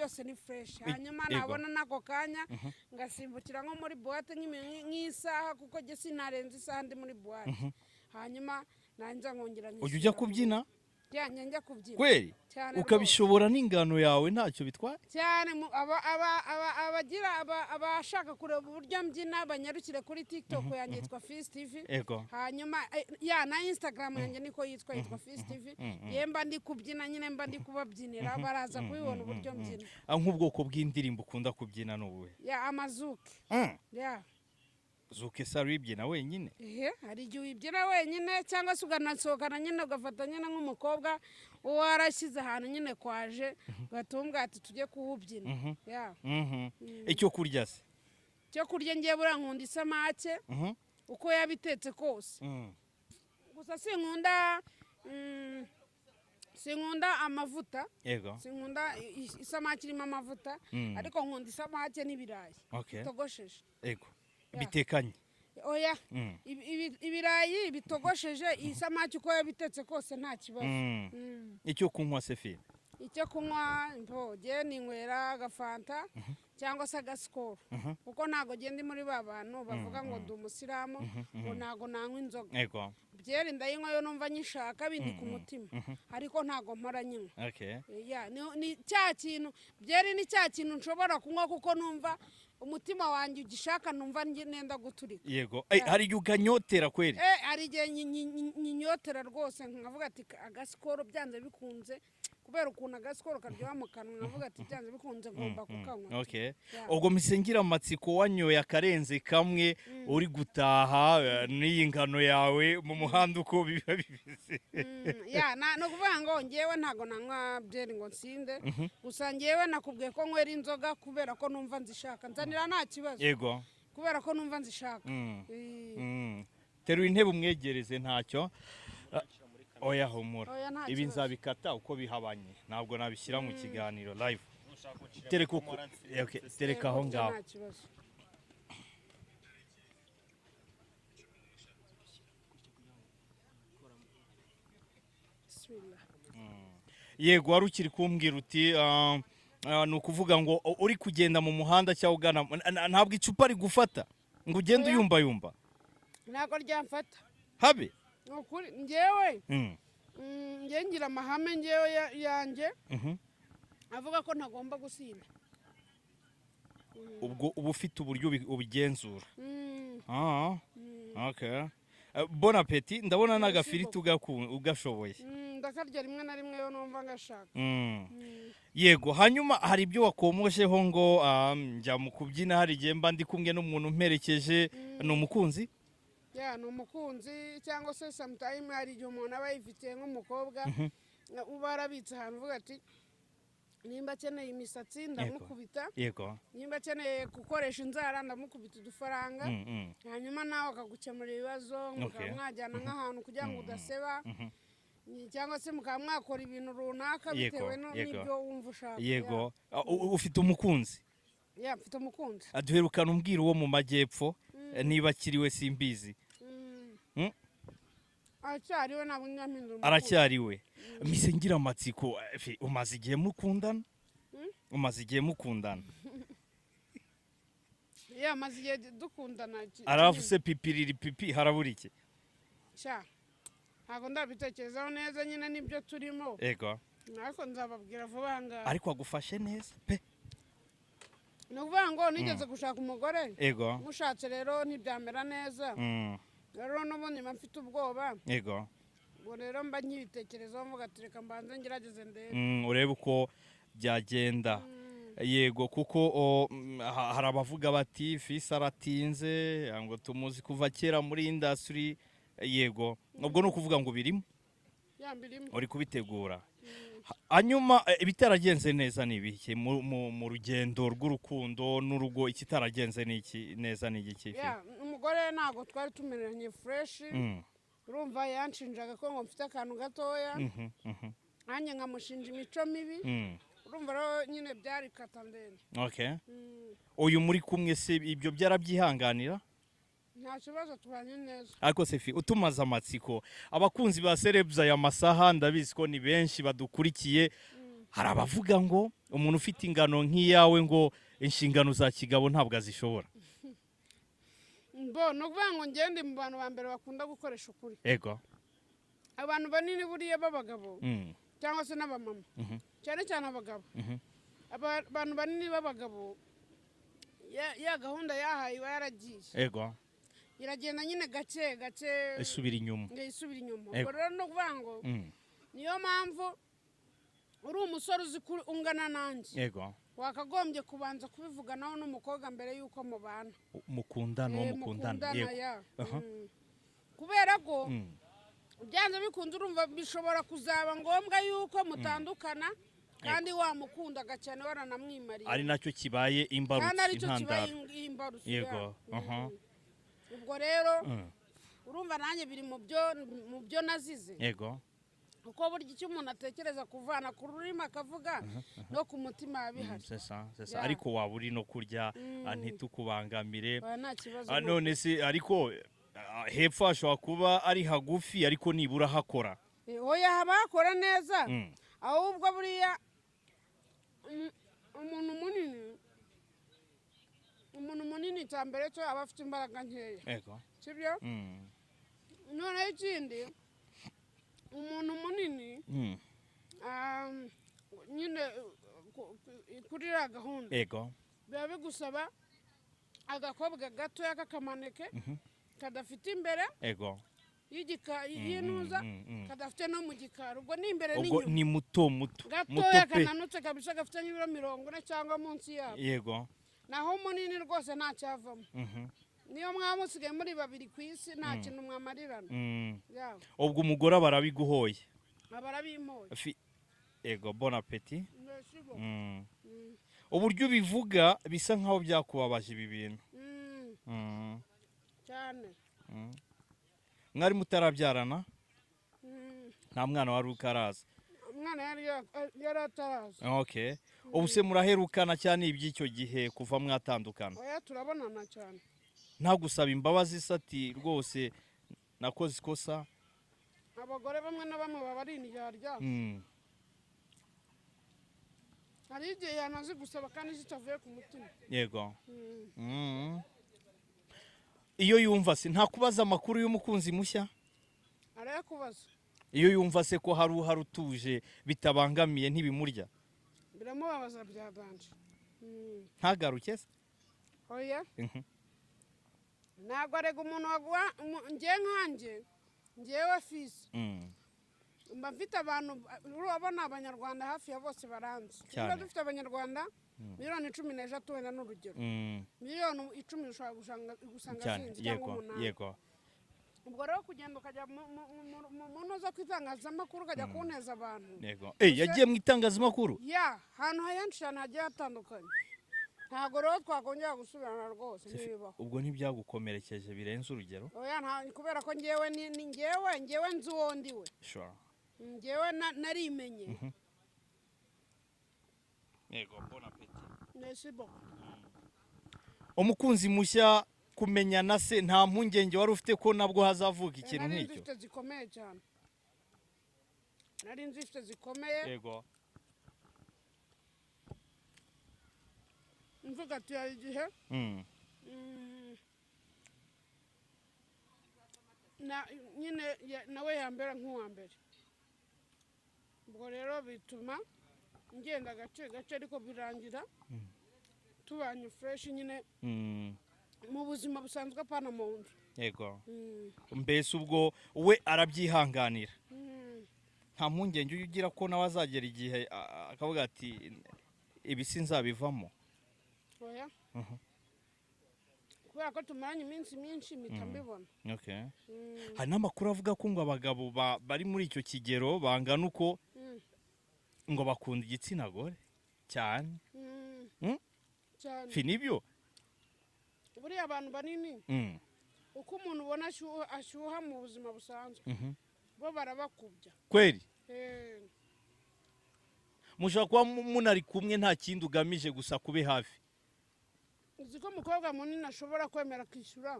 byose ni fresh hanyuma nabona nako kanya ngasimbukira nko muri boîte nk'isaha kuko je sinarenze isaha ndi muri boîte hanyuma nanza nkongera ujya kubyina cyane njya kubyina kweli ukabishobora n'ingano yawe ntacyo bitwaye cyane abagira abashaka kureba uburyo mbyina banyarukire kuri TikTok yanjye yitwa Fizz TV hanyuma na Instagram yanjye niko yitwa Fizz TV yemba ndi kubyina nyine mba ndi kubabyinira baraza kubibona uburyo mbyina nk'ubwoko bw'indirimbo ukunda kubyina n'ubuhe amazuke zuke saribyina wenyine hari igihe uyibyina wenyine cyangwa se uganasohokana nyine ugafata nyine nk'umukobwa warashyize ahantu nyine kwaje ugatumbwa ati tujye kuwubyina icyo kurya se cyo kurya ngiye buriya nkunda isamake uko yabitetse kose gusa sinkunda amavuta sinkunda isamake irimo amavuta ariko nkunda isamake n'ibirayi bitogosheje bitekanye oya ibirayi bitogosheje isamake uko yabitetse kose nta kibazo icyo kunywa Sephine icyo kunywa ntoge ninywera agafanta cyangwa se agasikoro kuko ntago genda muri ba bantu bavuga ngo ndi umusiramu ngo ntago nanywa inzoga byeri ndayinywa yo numva nyishaka bindi ku mutima ariko ntago mpora nyine ni cya kintu byeri ni cya kintu nshobora kunywa kuko numva umutima wanjye ugishaka numva nenda guturika hari igihe ukanyotera kweli hari igihe nyinyotera rwose nkavuga ati agasikoro byanze bikunze kubera ukuntu agasikoro karyoha mu kanwa nkavuga ati byanze bikunze ngomba kukanywa ubwo misengira amatsiko wanyoye akarenze kamwe uri gutaha n'iyi ngano yawe mu muhanda uko biba bimeze no kuvuga ngo ngewe ntago nanywa byeri ngo nsinde gusa ngewe nakubwiye ko nywera inzoga kubera ko numva nzishaka nzanira nta kibazo kubera ko numva nzishaka teruye intebe umwegereze ntacyo oya humura ibi nzabikata uko bihabanye ntabwo nabishyira mu kiganiro live tereka aho ngaho yego wari ukiri kumbwira uti ni ukuvuga ngo uri kugenda mu muhanda cyangwa ugana ntabwo icupa rigufata ngo ugende uyumbayumba ntabwo ryamfata habe ukuri ngewe ngira amahame ngewe yanjye avuga ko ntagomba gusinda ubwo uba ufite uburyo ubigenzura bon appetit ndabona n'agafiriti ugashoboye ndakarya rimwe na rimwe yo numva ngashaka yego hanyuma hari ibyo wakomosheho ngo njya mu kubyina hari igihe mba ndi kumwe n'umuntu umperekeje ni umukunzi ni umukunzi cyangwa se sometime hari igihe umuntu aba yifitiye nk'umukobwa uba arabitse ahantu uvuga ati nimba akeneye imisatsi ndamukubita nimba akeneye gukoresha inzara ndamukubita udufaranga hanyuma nawe akagukemura ibibazo mukaba mwajyana nk'ahantu kugira ngo udaseba cyangwa se mukaba mwakora ibintu runaka bitewe n'ibyo wumva ushaka ufite umukunzi mfite umukunzi duherukana umbwira uwo mu majyepfo niba akiriwe simbizi aracyariwe ntabwo nyampindura aracyariwe mise ngira amatsiko umaze igihe mukundana maze igihe dukundana aravuze pipiriri pipi harabura iki ntabwo ndabitekerezaho neza nyine nibyo turimo ariko nzababwira vuba aha ngaha ariko agufashe neza pe ni ukuvuga ngo nigeze gushaka umugore mushatse rero ntibyamera neza rero n'ubundi mba mfite ubwoba ubwo rero mba nkibitekerezaho mvuga ati reka mbanze ngerageze ndebe urebe uko byagenda yego kuko hari abavuga bati Fizz aratinze ngo tumuzi kuva kera muri industry yego ubwo ni ukuvuga ngo birimo uri kubitegura hanyuma ibitaragenze neza ni ibiki mu rugendo rw'urukundo n'urugo ikitaragenze neza ni iki umugore ntabwo twari tumeranye fresh urumva yanshinjaga ko ngo mfite akantu gatoya nanjye nkamushinja imico mibi urumva rero nyine byari kata ndende uyu muri kumwe se ibyo byarabyihanganira nta kibazo tubanye neza ariko Sefi utumaze amatsiko abakunzi ba Celebs aya masaha ndabizi ko ni benshi badukurikiye hari abavuga ngo umuntu ufite ingano nk'iyawe ngo inshingano za kigabo ntabwo azishobora. ni ukuvuga ngo ngende mu bantu ba mbere bakunda gukoresha ukuri. Ego. Abantu banini buriya b'abagabo cyangwa se n'abamama cyane cyane abagabo, abantu banini b'abagabo ya gahunda yahaye iba yaragiye. Ego. Iragenda nyine gake gake isubira inyuma. Ubwo rero ni ukuvuga ngo niyo mpamvu uri umusore uzi ko ungana nanjye. Ego. Wakagombye kubanza kubivuganaho n'umukobwa mbere y'uko mubana. mukundana. Yego. Kubera ko byanze bikunze urumva bishobora kuzaba ngombwa y'uko mutandukana kandi wamukundaga cyane waranamwimariye. Ari nacyo kibaye imbarutso intandaro. Yego. Ubwo rero urumva nanjye biri mu byo nazize. Yego. Uko burya icyo umuntu atekereza kuvana ku rurimi akavuga no ku mutima bihari. Ariko waba uri no kurya ntitukubangamire. Nta kibazo. None se ariko hepfo hashobora kuba ari hagufi ariko nibura hakora. Oya haba hakora neza. Ahubwo buriya umuntu munini cyambere cyo aba afite imbaraga nkeya. Ego. Sibyo? None ikindi umuntu munini nyine kuri ya gahunda. Ego. Biba bigusaba agakobwa gatoya k'akamaneke kadafite imbere. Ego. Yinuza kadafite no mu gikari. Ubwo ni imbere n'inyuma. Ubwo ni muto gatoya kananutse kabisa gafite nk'ibiro 40 cyangwa munsi yabo. Yego. Naho munini rwose nta cyavamo. Niyo mwamusigaye muri babiri ku isi nta kintu mwamarirana. Ubwo umugore barabiguhoye. Barabimoye. Ego, bon appétit. Uburyo ubivuga bisa nkaho byakubabaje ibi bintu. Cyane. Mwari mutarabyarana? Nta mwana wari ukaraza. Umwana yari ataraza. Okay. Ubu se muraherukana cyane iby'icyo gihe kuva mwatandukana? Oya turabonana cyane. Nta gusaba imbabazi sati rwose nakoze ikosa. Abagore bamwe na bamwe baba ari indyarya. Hari igihe yanazi gusaba kandi zitavuye ku mutima. Yego. Iyo yumva se nta kubaza amakuru y'umukunzi mushya? Arayakubaza. Iyo yumva se ko hari utuje bitabangamiye ntibimurya? Biramubabaza byaganje. Ntagaruke se? Oya. Ntabwo arega umuntu wagwa nkanjye ngewe fisi. Mba mfite abantu urabona abanyarwanda hafi ya bose baranze. Niba dufite abanyarwanda miliyoni 13 wenda n'urugero. Miliyoni 10 ushobora gusanga zinzi cyangwa umunani. Yego. Ubwo rero kugenda ukajya mu ntuza kwitangazamakuru ukajya kuneza abantu. Yego. Yagiye mu itangazamakuru? Ahantu hayanshi cyane hagiye hatandukanye. Ntabwo rero twakongera gusubirana rwose nibibaho. Ubwo ntibyagukomerekeje birenze urugero? Oya kubera ko ngewe ni ngewe nzi uwo ndiwe. Sure. Ngewe narimenye. Yego, bon appétit. Merci beaucoup. Umukunzi mushya kumenyana se nta mpungenge wari ufite ko nabwo hazavuka ikintu nk'icyo? Nari nzifite zikomeye cyane. Nari nzifite zikomeye. Yego. Mvuga ati hari igihe nyine nawe yambera nk'uwa mbere. Ubwo rero bituma ngenda gake gake ariko birangira tubanye fresh nyine mu buzima busanzwe apana mu nzu. Yego. Mbese ubwo we arabyihanganira? Nta mpungenge ugira ko nawe azagera igihe akavuga ati ibi sinzabivamo? Oya. Kubera ko tumaranye iminsi myinshi mpita mbibona. Okay. Hari n'amakuru avuga ko ngo abagabo bari muri icyo kigero bangana uko ngo bakunda igitsina gore cyane. Cyane. Finibyo? Buriya abantu banini uko umuntu ubona ashyuha mu buzima busanzwe bo barabakubya. Kweli? Mushaka kuba munari kumwe nta kindi ugamije gusa kube hafi? Uzi ko umukobwa munini ashobora kwemera kwishyura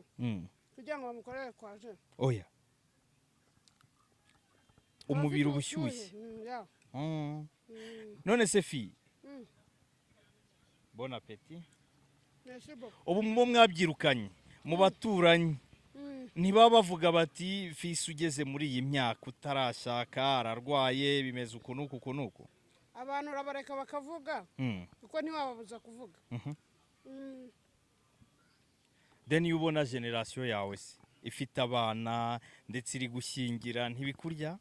kugira ngo bamukorere kwaje? Oya. Umubiri ubushyushye. None se fi bon appétit. Merci beaucoup. Ubu mu mwabyirukanye mu baturanyi ntibaba bavuga bati fisi ugeze muri iyi myaka utarashaka ararwaye bimeze uku nuku. Abantu urabareka bakavuga kuko ntiwababuza kuvuga. Then iyo ubona generation yawe se ifite abana ndetse iri gushyingira ntibikurya?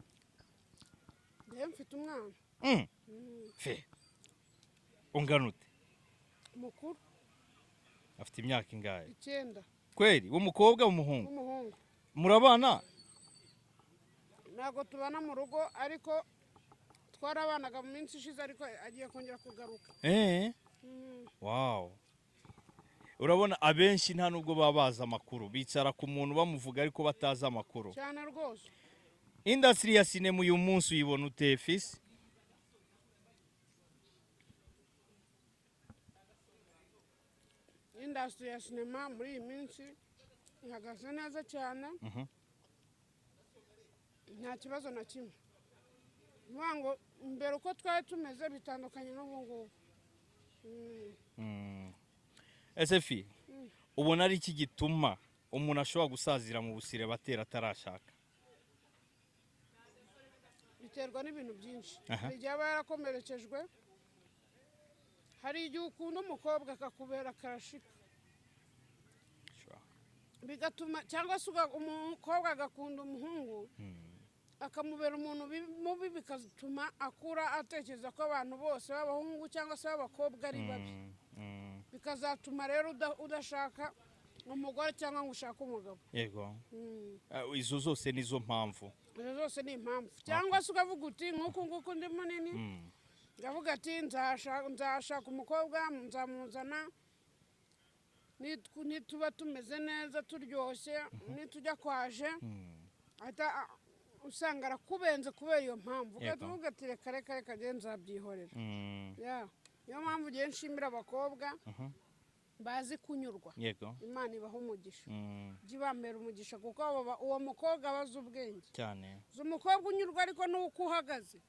Mfite umwana. Fe ungana ute? Mukuru. Afite imyaka ingahe? 9. Kweli w'umukobwa w'umuhungu? W'umuhungu. Murabana? Ntago tubana mu rugo ariko twarabanaga mu minsi ishize ariko agiye kongera kugaruka. Wow. Urabona abenshi nta nubwo babaza amakuru bicara ku muntu bamuvuga ariko batazi amakuru. Cyane rwose. Industry ya cinema uyu munsi uyibona ute Fils? Industry ya cinema muri iyi minsi ihagaze neza cyane. Nta kibazo na kimwe. Ngo mbere uko twari tumeze bitandukanye n'ubu ngubu. Fi ubona ari iki gituma umuntu ashobora gusazira mu busire batera atarashaka? Biterwa n'ibintu byinshi. Igihe aba yarakomerekejwe, hari igihe ukunda umukobwa akakubera karashika bigatuma, cyangwa se umukobwa agakunda umuhungu akamubera umuntu mubi bigatuma akura atekereza ko abantu bose b'abahungu cyangwa se b'abakobwa ari babi, bikazatuma rero udashaka umugore cyangwa ngo ushake umugabo. Yego. Izo zose nizo mpamvu. Izo zose ni impamvu. Cyangwa se ukavuga uti nk'uku ndi munini ndavuga ati nzashaka umukobwa nzamuzana nituba tumeze neza turyoshye nitujya kwaje usanga arakubenze kubera iyo mpamvu ukavuga ati reka nzabyihorera. Niyo mpamvu ugiye nshimira abakobwa bazi kunyurwa. Imana ibaha umugisha. Jya ibambera umugisha kuko uwo mukobwa abazi ubwenge cyane. Umukobwa unyurwa ariko n'uko uhagaze